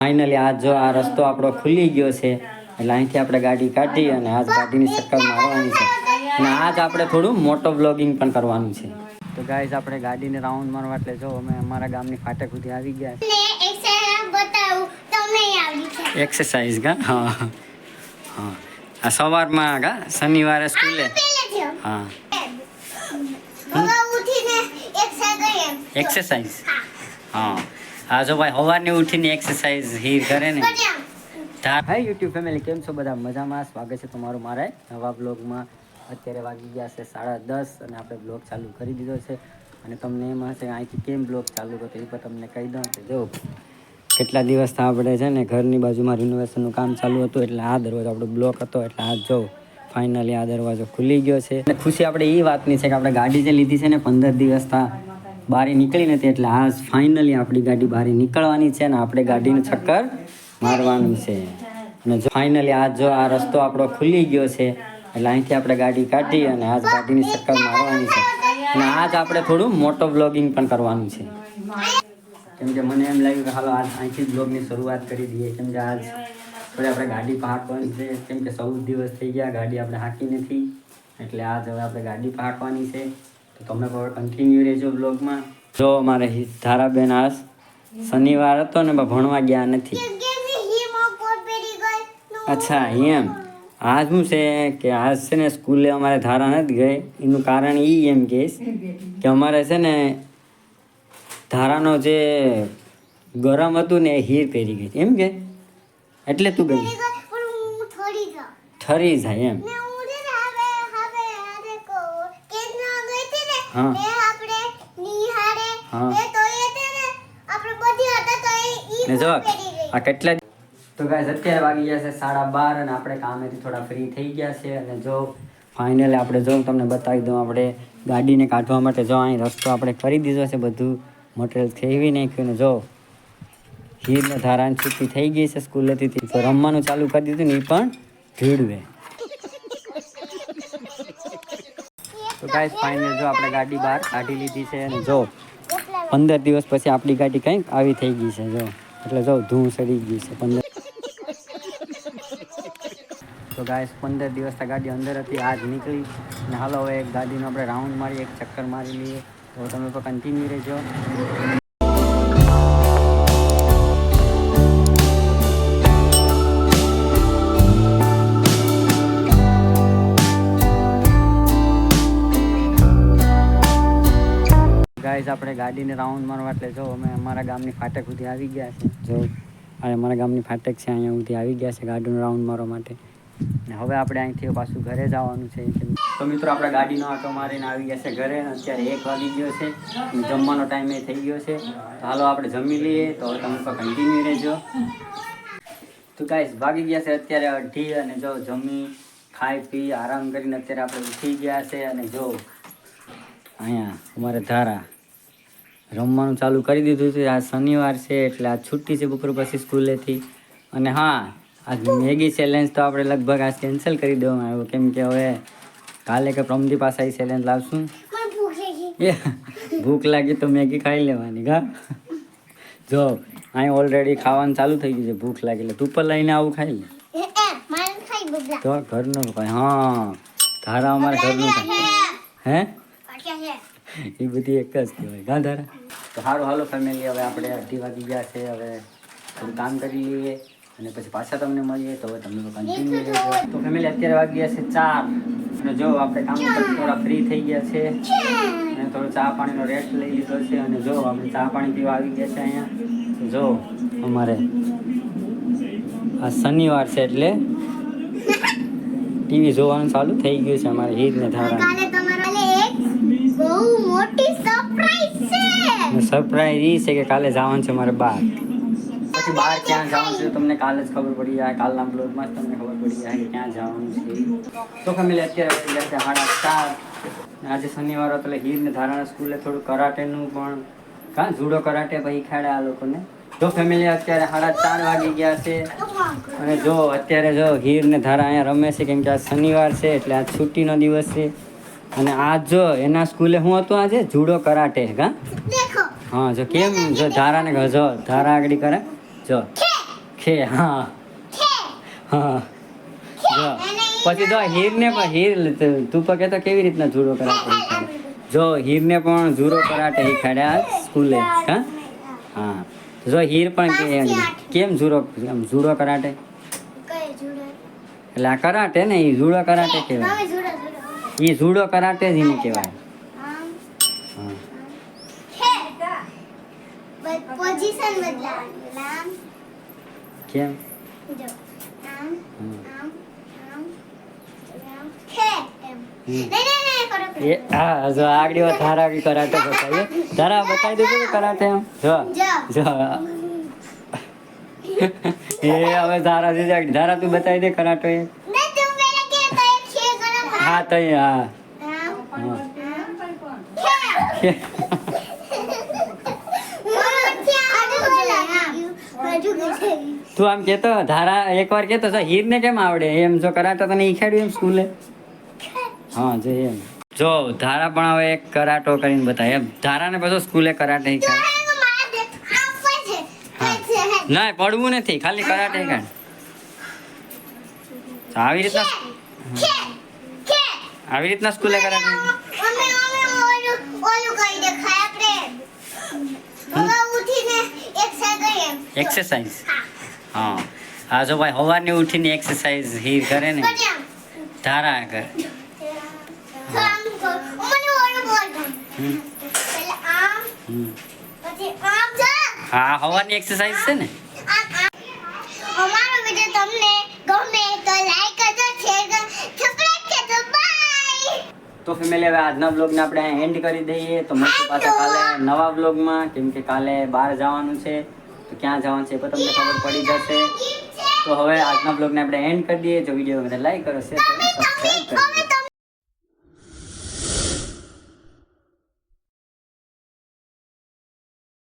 Finally આજ જો આ રસ્તો આપણો ખુલી ગયો છે એટલે અહીંથી આપણે ગાડી કાઢી અને આજ ગાડીની ચક્કર મારવાની છે અને આજ આપણે થોડું મોટો વ્લોગિંગ પણ કરવાનું છે. તો ગાઈઝ આપણે ગાડીને રાઉન્ડ મારવા એટલે જો અમે અમારા ગામની ફાટક સુધી આવી ગયા છે. એક્સરસાઇઝ કા હા હા આ સવારમાં કા શનિવારે સ્કૂલે હા એક્સરસાઇઝ હા હા જો ભાઈ સવારની ઉઠીને એક્સરસાઇઝ હીર કરે ને. હાય યુટ્યુબ ફેમિલી, કેમ છો બધા? મજામાં? સ્વાગત છે તમારું મારા નવા બ્લોગમાં. અત્યારે વાગી ગયા છે 10:30 અને આપણે બ્લોગ ચાલુ કરી દીધો છે અને તમને એમ હશે અહીંથી કેમ બ્લોગ ચાલુ કરતો એ પણ તમને કહી દઉં કે જો કેટલા દિવસથી આપણે છે ને ઘરની બાજુમાં રિનોવેશનનું કામ ચાલુ હતું એટલે આ દરવાજો આપણો બ્લોક હતો એટલે આજ જો ફાઇનલી આ દરવાજો ખુલી ગયો છે. અને ખુશી આપણે એ વાતની છે કે આપણે ગાડી જે લીધી છે ને 15 દિવસથી બહાર નીકળી નથી એટલે આજ ફાઇનલી આપણી ગાડી બહાર નીકળવાની છે અને આપણે ગાડીનું ચક્કર મારવાનું છે. અને જો ફાઇનલી આજ જો આ રસ્તો આપણો ખુલી ગયો છે એટલે અહીંથી આપણે ગાડી કાઢી અને આજ ગાડીની ચક્કર મારવાની છે અને આજ આપણે થોડું મોટો વ્લોગિંગ પણ કરવાનું છે. કેમ કે મને એમ લાગ્યું કે હાલો આજ અહીંથી જ બ્લોગની શરૂઆત કરી દઈએ કેમ કે આજ થોડી આપણે ગાડી હાંકવાની છે કેમ કે 14 દિવસ થઈ ગયા ગાડી આપણે હાંકી નથી એટલે આજ હવે આપણે ગાડી હાંકવાની છે. તો તમે પણ કન્ટિન્યુ રહેજો બ્લોગમાં. જો મારે ધારાબેન આજ શનિવાર હતો ને ભણવા ગયા નથી. અચ્છા એમ આજ શું છે કે આજ છે ને સ્કૂલે અમારે ધારા નથી ગઈ એનું કારણ એ એમ કહીશ કે અમારે છે ને ધારાનો જે ગરમ હતું ને એ હીર પહેરી ગઈ એમ કે એટલે તું ગઈ ઠરી જાય એમ. હા હા ને જો આ કેટલા તો ગાઈસ અત્યારે વાગી ગયા છે 12:30 અને આપણે કામેથી થોડા ફ્રી થઈ ગયા છે અને જો ફાઇનલી આપણે જો તમને બતાવી દઉં આપણે ગાડીને કાઢવા માટે જો અહીં રસ્તો આપણે કરી દીધો છે બધું મટીરિયલ ખેવી નાખ્યું ને જો હીરને ધારાની છૂટી થઈ ગઈ છે સ્કૂલેથી તો રમવાનું ચાલુ કરી દીધું ને એ પણ ભીડવે. તો ગાઈસ ફાઇનલ જો આપણે ગાડી બહાર કાઢી લીધી છે અને જો 15 દિવસ પછી આપણી ગાડી કંઈક આવી થઈ ગઈ છે જો એટલે જો ધૂળ સડી ગઈ છે 15. તો ગાઈસ 15 દિવસથી ગાડી અંદર હતી આજ નીકળી અને હાલો હવે એક ગાડીનો આપણે રાઉન્ડ મારી એક ચક્કર મારી લઈએ. તો તમે પણ કન્ટિન્યુ રહેજો. ગાઈસ આપણે ગાડીને રાઉન્ડ મારવા એટલે જો અમે અમારા ગામની ફાટક સુધી આવી ગયા છે. જો આ અમારા ગામની ફાટક છે અહીંયા સુધી આવી ગયા છે ગાડીનું રાઉન્ડ મારવા માટે અને હવે આપણે અહીંથી પાછું ઘરે જવાનું છે. તો મિત્રો આપણે ગાડીનો આટો મારીને આવી ગયા છે ઘરે. અત્યારે 1 વાગી ગયો છે અને જમવાનો ટાઈમ એ થઈ ગયો છે. તો હાલો આપણે જમી લઈએ. તો હવે તમે પણ કન્ટિન્યુ રહેજો. તો ગાઈસ વાગી ગયા છે અત્યારે 2:30 અને જો જમી ખાઈ પી આરામ કરીને અત્યારે આપણે ઉઠી ગયા છે અને જો અહીંયા અમારે ધારા રમવાનું ચાલુ કરી દીધું છે. આજ શનિવાર છે એટલે આજ છુટ્ટી છે બપોર પછી સ્કૂલેથી. અને હા આજ મેગી ચેલેન્જ તો આપણે લગભગ આજ કેન્સલ કરી દેવામાં આવ્યો કેમ કે હવે કાલે કે પ્રમદી પાસે એ ચેલેન્જ લાવશું. એ ભૂખ લાગી તો મેગી ખાઈ લેવાની કા. જો અહીં ઓલરેડી ખાવાનું ચાલુ થઈ ગયું છે ભૂખ લાગી એટલે તું પણ લઈને આવું ખાઈ લે તો ઘરનું ખાય. હા ધારા અમારે ઘરનું ખાય હે એ બધી એક જ કહેવાય ગા ધારા. તો સારું હાલો ફેમિલી હવે આપણે 2:30 વાગી ગયા છે હવે થોડું કામ કરી લઈએ અને પછી પાછા તમને મળીએ. તો હવે તમને કન્ટિન્યુ રહેજો. તો ફેમિલી અત્યારે વાગી ગયા છે 4 અને જો આપણે કામ ઉપર થોડા ફ્રી થઈ ગયા છે અને થોડો ચા પાણીનો રેસ્ટ લઈ લીધો છે અને જો આપણે ચા પાણી પીવા આવી ગયા છે અહીંયા. તો જો અમારે આ શનિવાર છે એટલે ટીવી જોવાનું ચાલુ થઈ ગયું છે અમારે હીરને ધારા. સરપ્રાઈઝ એ છે કે કાલે જવાનું છે મારે બહાર. પછી બહાર ક્યાં જવાનું છે તમને કાલે જ ખબર પડી જાય. કાલના બ્લોગમાં જ તમને ખબર પડી જાય કે ક્યાં જવાનું છે. તો ફેમિલી અત્યારે વાગી ગયા છે 4:30. આજે શનિવાર હતો એટલે હીરને ધારાના સ્કૂલે થોડું કરાટેનું પણ કાં જુડો કરાટે પછી ખેડે આ લોકોને. જો ફેમિલી અત્યારે 4:30 વાગી ગયા છે અને જો અત્યારે જો હીરને ધારા અહીંયા રમે છે કેમ કે આ શનિવાર છે એટલે આ છુટ્ટીનો દિવસ છે. અને આજ જો એના સ્કૂલે શું હતું આજે જુડો કરાટે કા. હા જો કેમ જો ધારાને જો ધારા આગળ કરે જો ખે હા હા જો પછી જો હીરને પણ હીર તું પણ કહેતો કેવી રીતના જુડો કરાટે શીખવાડે જો હીરને પણ જુડો કરાટે શીખવાડ્યા સ્કૂલે હા હા જો હીર પણ કેમ જુડો કરાટે એટલે આ કરાટે ને એ જુડો કરાટે કહેવાય એ જુડો કરાટે જ એને કહેવાય પોઝિશન બદલાવાની કેમ જો આમ હમ. આમ આમ આમ ખે એમ નહીં કરો એ હા જો આગળ ધારા બી કરાટે બતાવીએ ધારા બતાવી દીધું કરાટે એમ જો જો એ હવે ધારા દીધા ધારા તું બતાવી દે કરાટે એ ને તું પેલા કે તો એક ખે કરો હા તો એ હા આમ ખે. તું આમ કેતો ધારા એકવાર કેતો તો હીરને કેમ આવડે એમ જો કરાટે તને શીખવાડ્યું એમ સ્કૂલે હા જો એમ જો ધારા પણ હવે એક કરાટો કરીને બતાવે એમ ધારાને પછી સ્કૂલે કરાટે શીખવાડે ના પડવું નથી ખાલી કરાટે શીખવાડે આવી રીતના સ્કૂલે કરાટે એક્સરસાઇઝ હા હા જો ભાઈ સવારની ઉઠીને એક્સરસાઇઝ હીર કરે ને ધારા કરે હમ. હા સવારની એક્સરસાઇઝ છે ને અમારો વિડિયો તમને ગમે તો લાઈક કરજો શેર કરજો સબસ્ક્રાઇબ કરજો બાય તો ફેમિલી હવે આજના બ્લોગને આપણે એન્ડ કરી દઈએ તો મળશું પાછા કાલે નવા બ્લોગમાં કેમ કે કાલે બહાર જવાનું છે તો ક્યાં જવાનું છે એ પણ તમને ખબર પડી જશે તો હવે આજના બ્લોગને આપણે એન્ડ કરી દઈએ જો વિડીયો ગમે તો લાઈક કરો શેર કરો સબસ્ક્રાઇબ કરો